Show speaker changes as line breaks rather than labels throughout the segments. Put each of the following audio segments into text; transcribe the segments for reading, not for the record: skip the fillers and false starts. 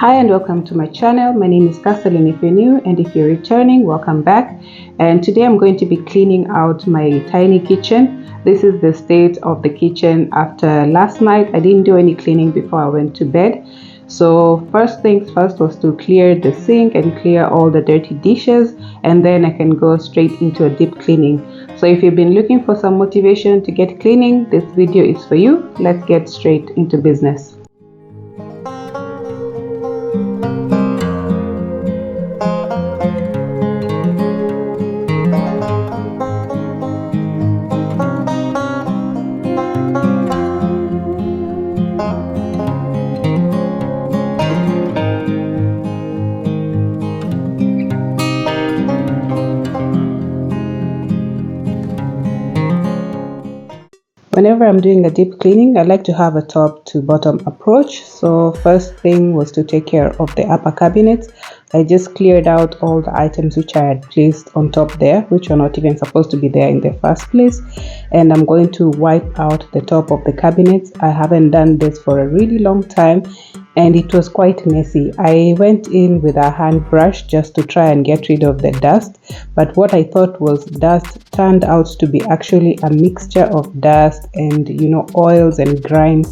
Hi and welcome to my channel. My name is Kathleen if you're new, and if you're returning, welcome back. And today I'm going to be cleaning out my tiny kitchen. This is the state of the kitchen after last night. I didn't do any cleaning before I went to bed. So first things first was to clear the sink and clear all the dirty dishes, and then I can go straight into a deep cleaning. So if you've been looking for some motivation to get cleaning, this video is for you. Let's get straight into business. Whenever I'm doing a deep cleaning, I like to have a top to bottom approach. So first thing was to take care of the upper cabinets. I just cleared out all the items which I had placed on top there, which were not even supposed to be there in the first place. And I'm going to wipe out the top of the cabinets. I haven't done this for a really long time, and it was quite messy. I went in with a hand brush just to try and get rid of the dust, but what I thought was dust turned out to be actually a mixture of dust and oils and grime.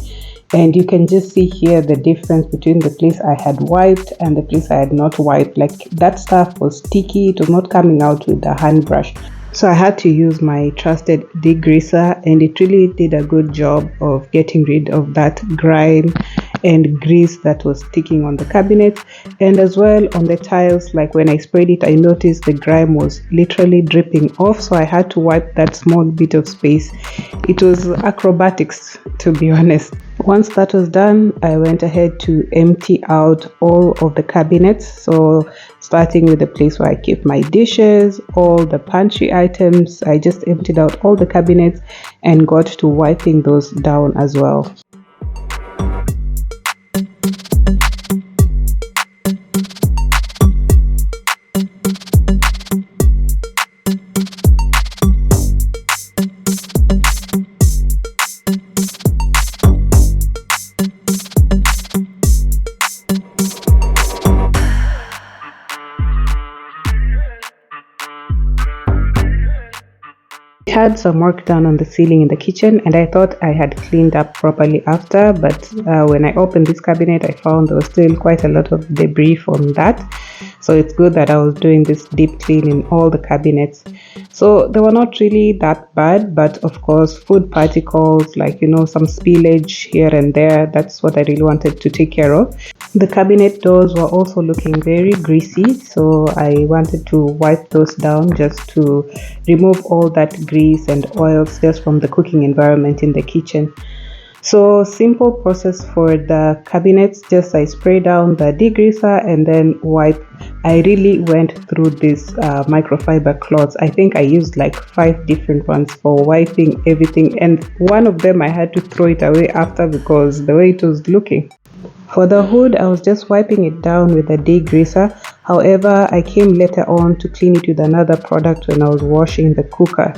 And you can just see here the difference between the place I had wiped and the place I had not wiped. Like, that stuff was sticky, it was not coming out with the hand brush. So I had to use my trusted degreaser, and it really did a good job of getting rid of that grime and grease that was sticking on the cabinet, and as well on the tiles. Like, when I sprayed it, I noticed the grime was literally dripping off, so I had to wipe that small bit of space. It was acrobatics, to be honest. Once that was done, I went ahead to empty out all of the cabinets. So starting with the place where I keep my dishes, all the pantry items, I just emptied out all the cabinets and got to wiping those down as well. Had some work done on the ceiling in the kitchen, and I thought I had cleaned up properly after, but when I opened this cabinet, I found there was still quite a lot of debris from that. So it's good that I was doing this deep clean in all the cabinets. So they were not really that bad, but of course food particles, like some spillage here and there, that's what I really wanted to take care of. The cabinet doors were also looking very greasy, so I wanted to wipe those down just to remove all that grease and oils just from the cooking environment in the kitchen. So simple process for the cabinets. Just I spray down the degreaser and then wipe. I really went through this microfiber cloths. I think I used like 5 different ones for wiping everything, and one of them I had to throw it away after because the way it was looking. For the hood, I was just wiping it down with a degreaser. However, I came later on to clean it with another product when I was washing the cooker.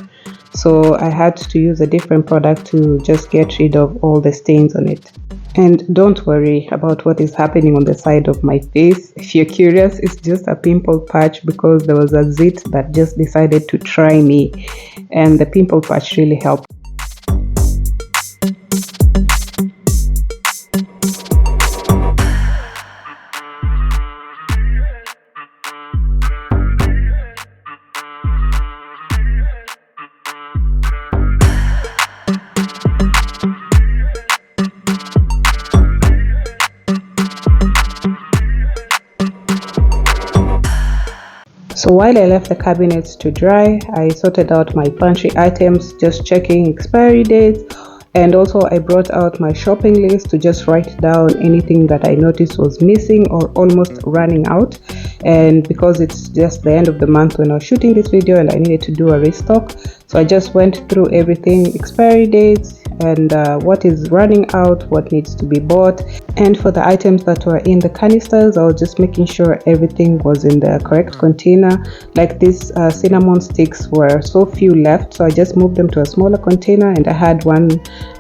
So I had to use a different product to just get rid of all the stains on it. And don't worry about what is happening on the side of my face. If you're curious, it's just a pimple patch because there was a zit that just decided to try me, and the pimple patch really helped. So while I left the cabinets to dry, I sorted out my pantry items, just checking expiry dates, and also I brought out my shopping list to just write down anything that I noticed was missing or almost running out. And because it's just the end of the month when I was shooting this video and I needed to do a restock, so I just went through everything, expiry dates, and what is running out, what needs to be bought. And for the items that were in the canisters, I was just making sure everything was in the correct container. Like these cinnamon sticks were so few left, so I just moved them to a smaller container, and I had one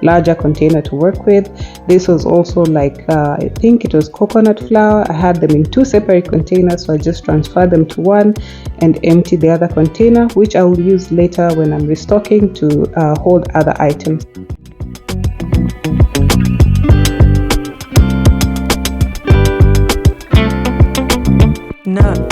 larger container to work with. This was also like I think it was coconut flour. I had them in two separate containers, so I just transferred them to one and emptied the other container, which I will use later when I'm restocking to hold other items.
No.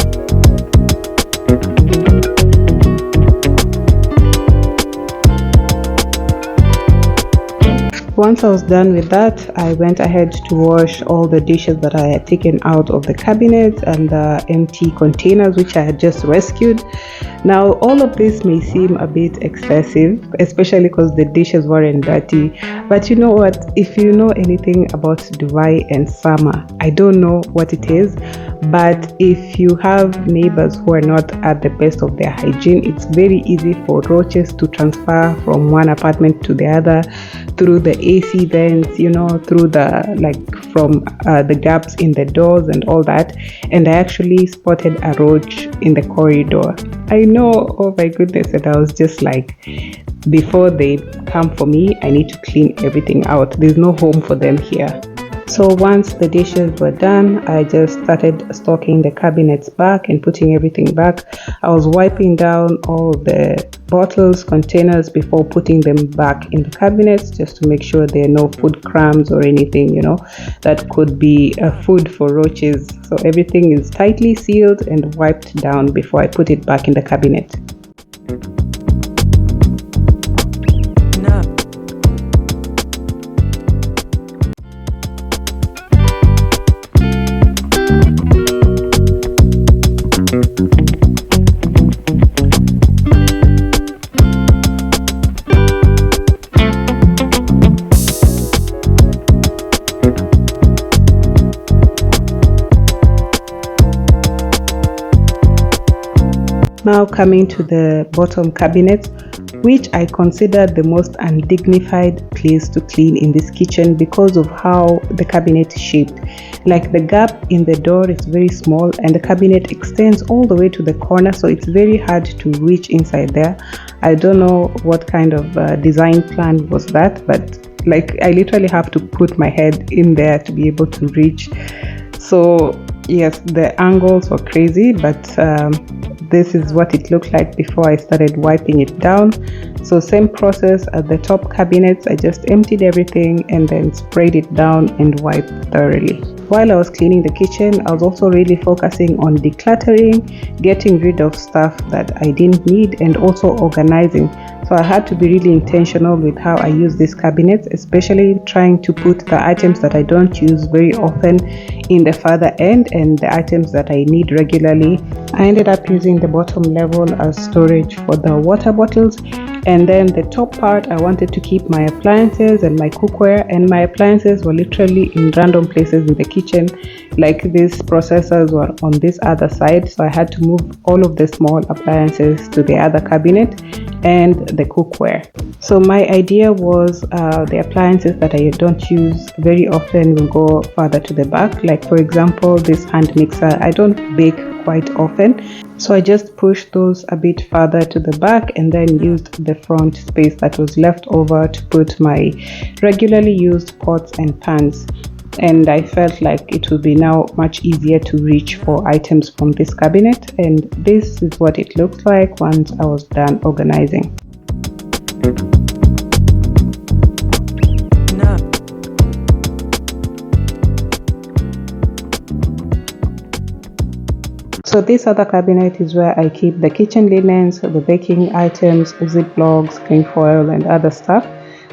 Once I was done with that, I went ahead to wash all the dishes that I had taken out of the cabinet and the empty containers which I had just rescued. Now, all of this may seem a bit excessive, especially because the dishes weren't dirty. But you know what? If you know anything about Dubai and summer, I don't know what it is, but if you have neighbors who are not at the best of their hygiene, it's very easy for roaches to transfer from one apartment to the other through the AC vents, you know, through the from the gaps in the doors and all that. And I actually spotted a roach in the corridor. I know, oh my goodness, and I was just like, before they come for me, I need to clean everything out. There's no home for them here. So once the dishes were done, I just started stocking the cabinets back and putting everything back. I was wiping down all the bottles, containers before putting them back in the cabinets, just to make sure there are no food crumbs or anything, you know, that could be food for roaches. So everything is tightly sealed and wiped down before I put it back in the cabinet. Now coming to the bottom cabinet, which I consider the most undignified place to clean in this kitchen because of how the cabinet is shaped. Like the gap in the door is very small and the cabinet extends all the way to the corner, so it's very hard to reach inside there. I don't know what kind of design plan was that, but like I literally have to put my head in there to be able to reach. So yes, the angles were crazy, but this is what it looked like before I started wiping it down. So same process at the top cabinets. I just emptied everything and then sprayed it down and wiped thoroughly. While I was cleaning the kitchen, I was also really focusing on decluttering, getting rid of stuff that I didn't need, and also organizing. So I had to be really intentional with how I use these cabinets, especially trying to put the items that I don't use very often in the further end and the items that I need regularly. I ended up using the bottom level as storage for the water bottles, and then the top part I wanted to keep my appliances and my cookware, and my appliances were literally in random places in the kitchen. Like these processors were on this other side, so I had to move all of the small appliances to the other cabinet and the cookware. So my idea was the appliances that I don't use very often will go further to the back. Like for example, this hand mixer, I don't bake quite often, so I just pushed those a bit further to the back and then used the front space that was left over to put my regularly used pots and pans. And I felt like it would be now much easier to reach for items from this cabinet, and this is what it looks like once I was done organizing. So this other cabinet is where I keep the kitchen linens, the baking items, ziplocs, cling foil and other stuff.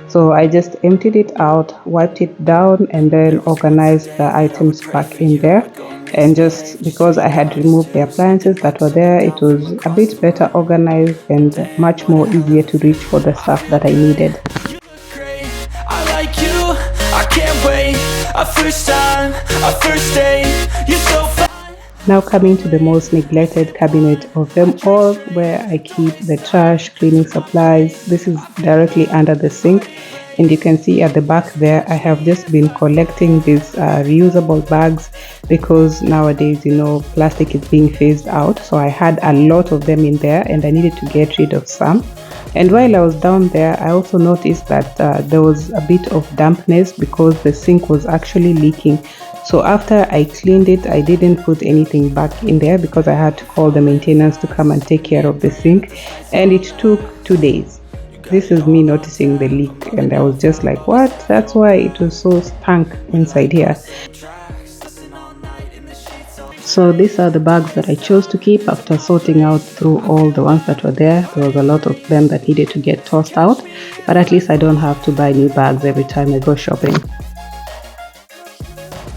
So I just emptied it out, wiped it down, and then organized the items back in there. And just because I had removed the appliances that were there, it was a bit better organized and much more easier to reach for the stuff that I needed.
You look great, I like you, I can't wait. A first time, a first date, you're so fine.
Now coming to the most neglected cabinet of them all, where I keep the trash, cleaning supplies. This is directly under the sink, And you can see at the back there, I have just been collecting these reusable bags because nowadays, you know, plastic is being phased out. So I had a lot of them in there and I needed to get rid of some. And while I was down there, I also noticed that there was a bit of dampness because the sink was actually leaking. So after I cleaned it, I didn't put anything back in there because I had to call the maintenance to come and take care of the sink, and it took 2 days. This is me noticing the leak, and I was just like, what? That's why it was so stank inside here. So these are the bags that I chose to keep after sorting out through all the ones that were there. There was a lot of them that needed to get tossed out, but at least I don't have to buy new bags every time I go shopping.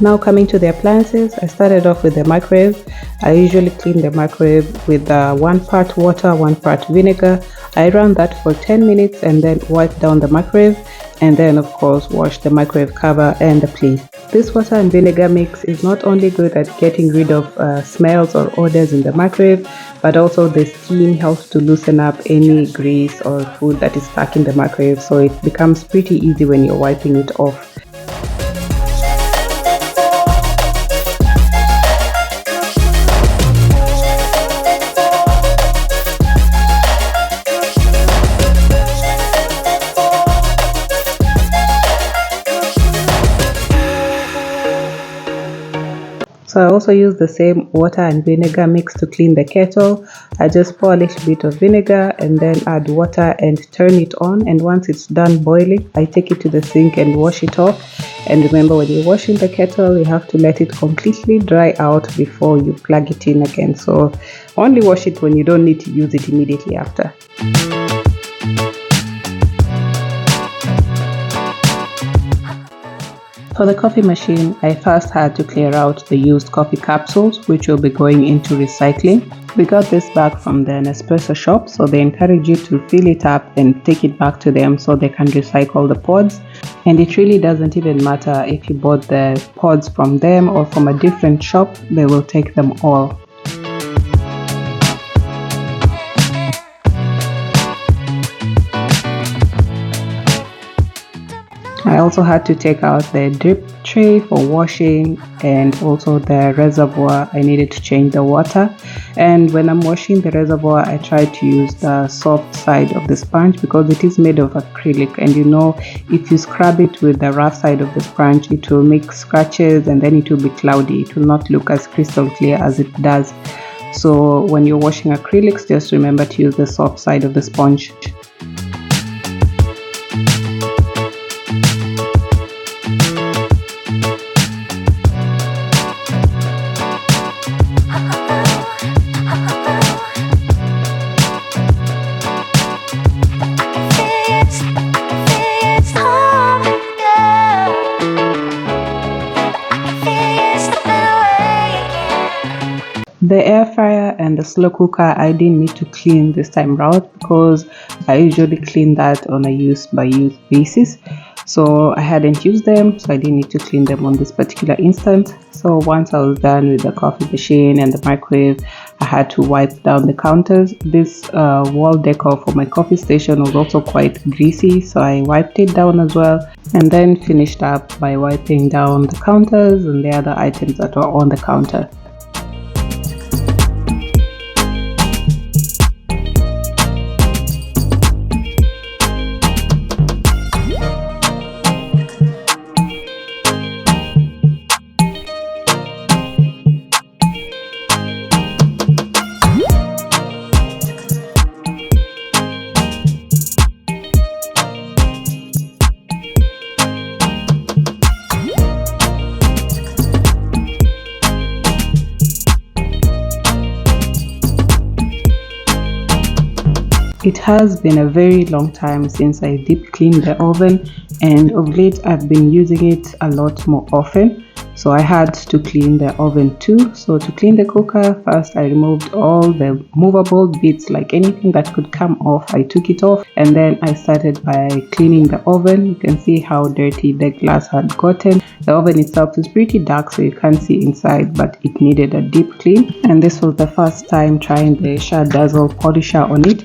Now coming to the appliances, I started off with the microwave. I usually clean the microwave with 1 part water, 1 part vinegar. I run that for 10 minutes and then wipe down the microwave, and then of course wash the microwave cover and the plate. This water and vinegar mix is not only good at getting rid of smells or odors in the microwave, but also the steam helps to loosen up any grease or food that is stuck in the microwave, so it becomes pretty easy when you're wiping it off. So I also use the same water and vinegar mix to clean the kettle. I just pour a little bit of vinegar and then add water and turn it on, and once it's done boiling, I take it to the sink and wash it off. And remember, when you're washing the kettle, you have to let it completely dry out before you plug it in again. So only wash it when you don't need to use it immediately after. For the coffee machine, I first had to clear out the used coffee capsules, which will be going into recycling. We got this back from the Nespresso shop, so they encourage you to fill it up and take it back to them so they can recycle the pods. And it really doesn't even matter if you bought the pods from them or from a different shop, they will take them all. I also had to take out the drip tray for washing and also the reservoir. I needed to change the water, and when I'm washing the reservoir, I try to use the soft side of the sponge because it is made of acrylic, and you know, if you scrub it with the rough side of the sponge, it will make scratches and then it will be cloudy. It will not look as crystal clear as it does. So when you're washing acrylics, just remember to use the soft side of the sponge. The air fryer and the slow cooker I didn't need to clean this time round because I usually clean that on a use by use basis. So I hadn't used them, so I didn't need to clean them on this particular instant. So once I was done with the coffee machine and the microwave, I had to wipe down the counters. This wall decor for my coffee station was also quite greasy, so I wiped it down as well, and then finished up by wiping down the counters and the other items that were on the counter. It has been a very long time since I deep cleaned the oven, and of late I've been using it a lot more often, so I had to clean the oven too. So to clean the cooker, first I removed all the movable bits, like anything that could come off, I took it off, and then I started by cleaning the oven. You can see how dirty the glass had gotten. The oven itself is pretty dark, so you can't see inside, but it needed a deep clean, and this was the first time trying the Dazzle polisher on it.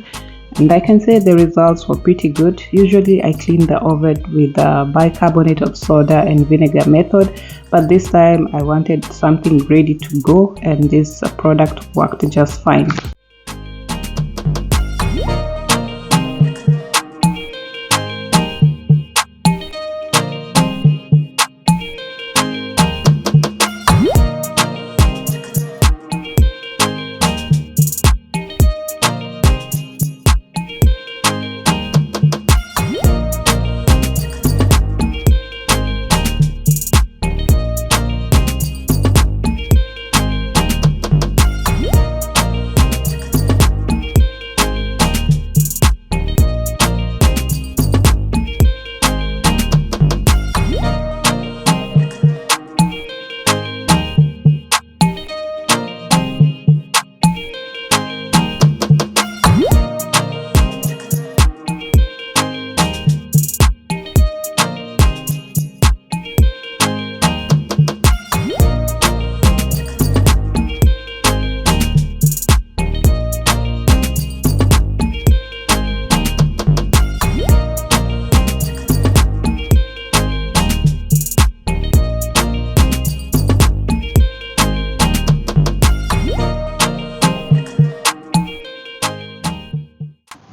And I can say the results were pretty good. Usually I clean the oven with bicarbonate of soda and vinegar method, but this time I wanted something ready to go, and this product worked just fine.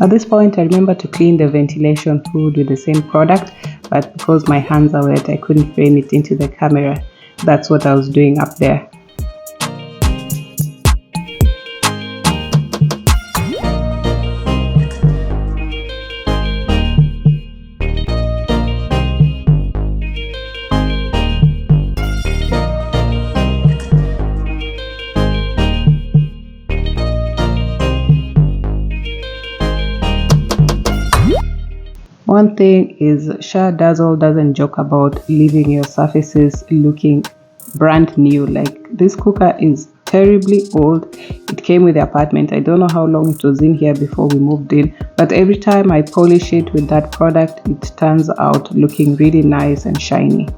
At this point, I remember to clean the ventilation hood with the same product, but because my hands are wet, I couldn't frame it into the camera. That's what I was doing up there. One thing is, Shah Dazzle doesn't joke about leaving your surfaces looking brand new. Like, this cooker is terribly old. It came with the apartment. I don't know how long it was in here before we moved in, but every time I polish it with that product, it turns out looking really nice and shiny.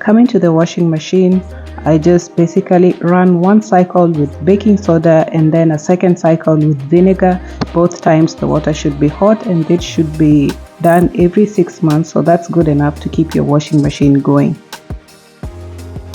Coming to the washing machine, I just basically run one cycle with baking soda and then a second cycle with vinegar. Both times the water should be hot, and it should be done every 6 months, so that's good enough to keep your washing machine going.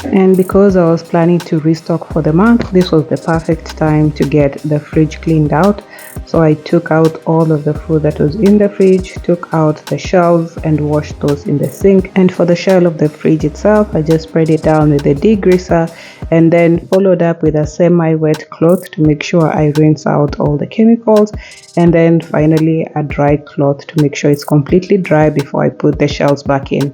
And because I was planning to restock for the month, this was the perfect time to get the fridge cleaned out. So I took out all of the food that was in the fridge, took out the shelves and washed those in the sink. And for the shell of the fridge itself, I just spread it down with a degreaser and then followed up with a semi-wet cloth to make sure I rinse out all the chemicals, and then finally a dry cloth to make sure it's completely dry before I put the shelves back in.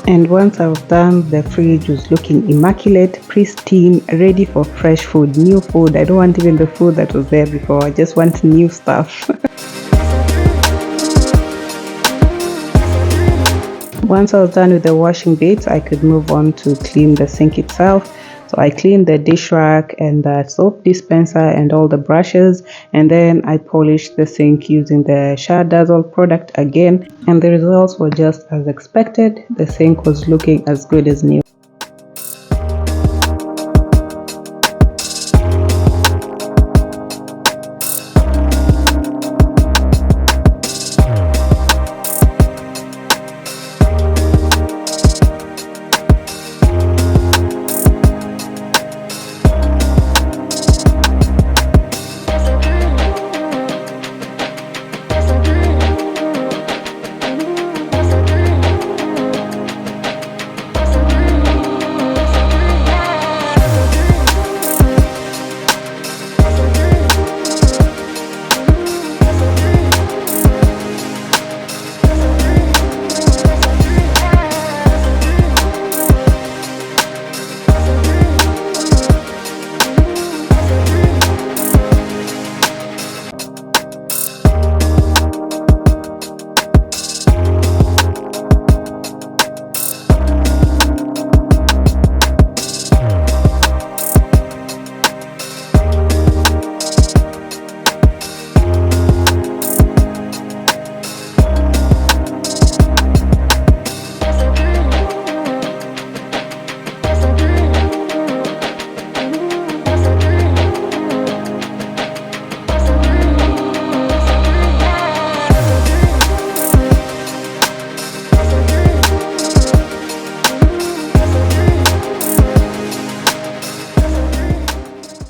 And once I was done, the fridge was looking immaculate, pristine, ready for fresh food, new food. I don't want even the food that was there before. I just want new stuff. Once I was done with the washing bits, I could move on to clean the sink itself. So I cleaned the dish rack and the soap dispenser and all the brushes, and then I polished the sink using the Shah Dazzle product again, and the results were just as expected. The sink was looking as good as new.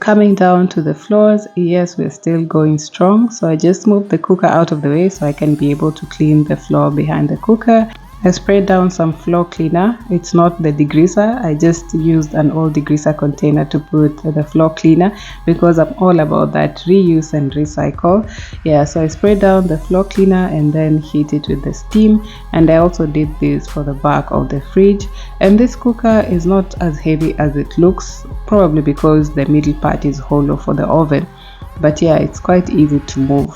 Coming down to the floors, yes, we're still going strong. So I just moved the cooker out of the way so I can be able to clean the floor behind the cooker. I sprayed down some floor cleaner. It's not the degreaser. I just used an old degreaser container to put the floor cleaner because I'm all about that reuse and recycle. Yeah, so I sprayed down the floor cleaner and then heat it with the steam. And I also did this for the back of the fridge. And this cooker is not as heavy as it looks, probably because the middle part is hollow for the oven. But yeah, it's quite easy to move.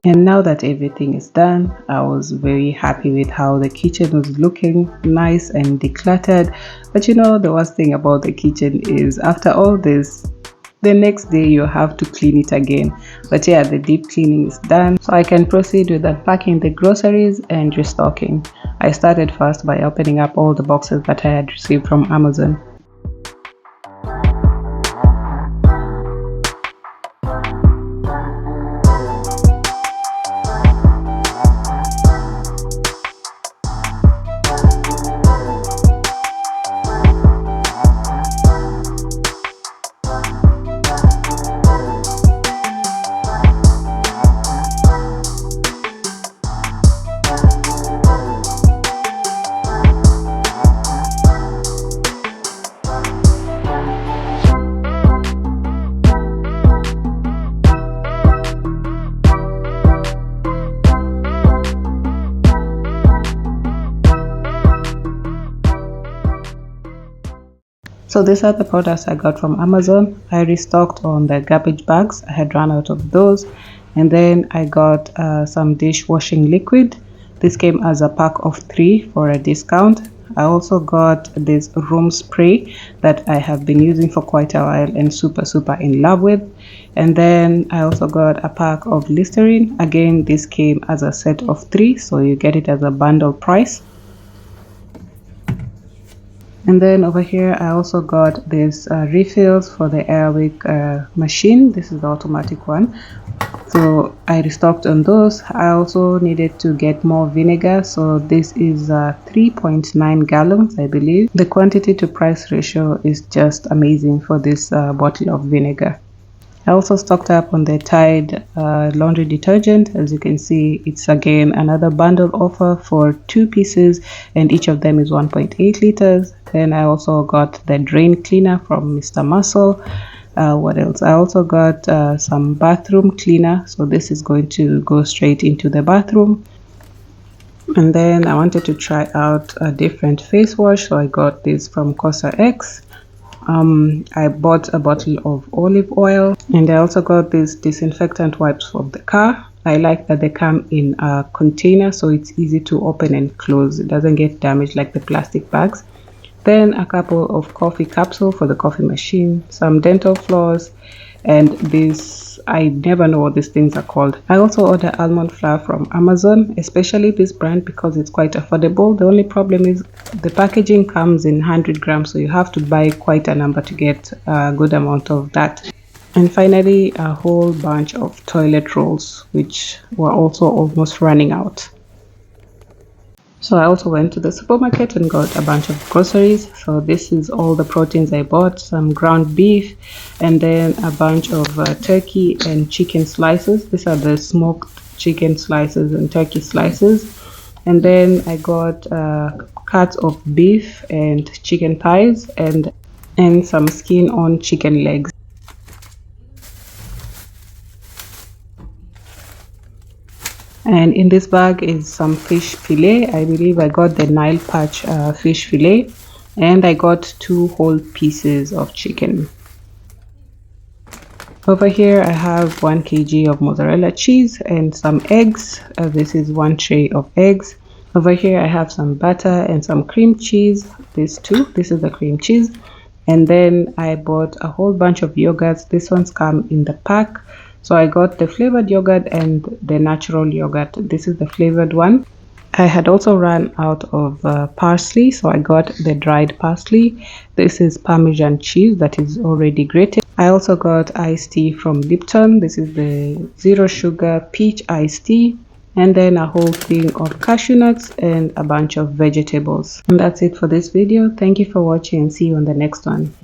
And now that everything is done, I was very happy with how the kitchen was looking, nice and decluttered. But you know, the worst thing about the kitchen is after all this, the next day you have to clean it again. But yeah, the deep cleaning is done, so I can proceed with unpacking the groceries and restocking. I started first by opening up all the boxes that I had received from Amazon. So these are the products I got from Amazon. I restocked on the garbage bags. I had run out of those. And then I got some dishwashing liquid. This came as a pack of 3 for a discount. I also got this room spray that I have been using for quite a while and super in love with. And then I also got a pack of Listerine. Again, this came as a set of 3, so you get it as a bundle price. And then over here I also got this refills for the Airwick machine. This is the automatic one, so I restocked on those. I also needed to get more vinegar, so this is 3.9 gallons, I believe. The quantity to price ratio is just amazing for this bottle of vinegar. I also stocked up on the Tide laundry detergent. As you can see, it's again another bundle offer for 2 pieces, and each of them is 1.8 liters. Then I also got the drain cleaner from Mr. Muscle. What else? I also got some bathroom cleaner, so this is going to go straight into the bathroom. And then I wanted to try out a different face wash, so I got this from Cosa X. I bought a bottle of olive oil, and I also got these disinfectant wipes for the car. I like that they come in a container, so it's easy to open and close. It doesn't get damaged like the plastic bags. Then a couple of coffee capsules for the coffee machine, some dental floss, and this, I never know what these things are called. I also ordered almond flour from Amazon, especially this brand because it's quite affordable. The only problem is the packaging comes in 100 grams, so you have to buy quite a number to get a good amount of that. And finally, a whole bunch of toilet rolls, which were also almost running out. So I also went to the supermarket and got a bunch of groceries. So this is all the proteins I bought: some ground beef, and then a bunch of turkey and chicken slices. These are the smoked chicken slices and turkey slices. And then I got cuts of beef and chicken thighs and some skin on chicken legs. And in this bag is some fish fillet. I believe I got the Nile Perch fish fillet, and I got 2 whole pieces of chicken. Over here I have 1 kg of mozzarella cheese and some eggs. This is 1 tray of eggs. Over here I have some butter and some cream cheese. These two, this is the cream cheese. And then I bought a whole bunch of yogurts. These ones come in the pack. So I got the flavored yogurt and the natural yogurt. This is the flavored one. I had also run out of parsley, so I got the dried parsley. This is Parmesan cheese that is already grated. I also got iced tea from Lipton. This is the zero sugar peach iced tea. And then a whole thing of cashew nuts and a bunch of vegetables. And that's it for this video. Thank you for watching and see you on the next one.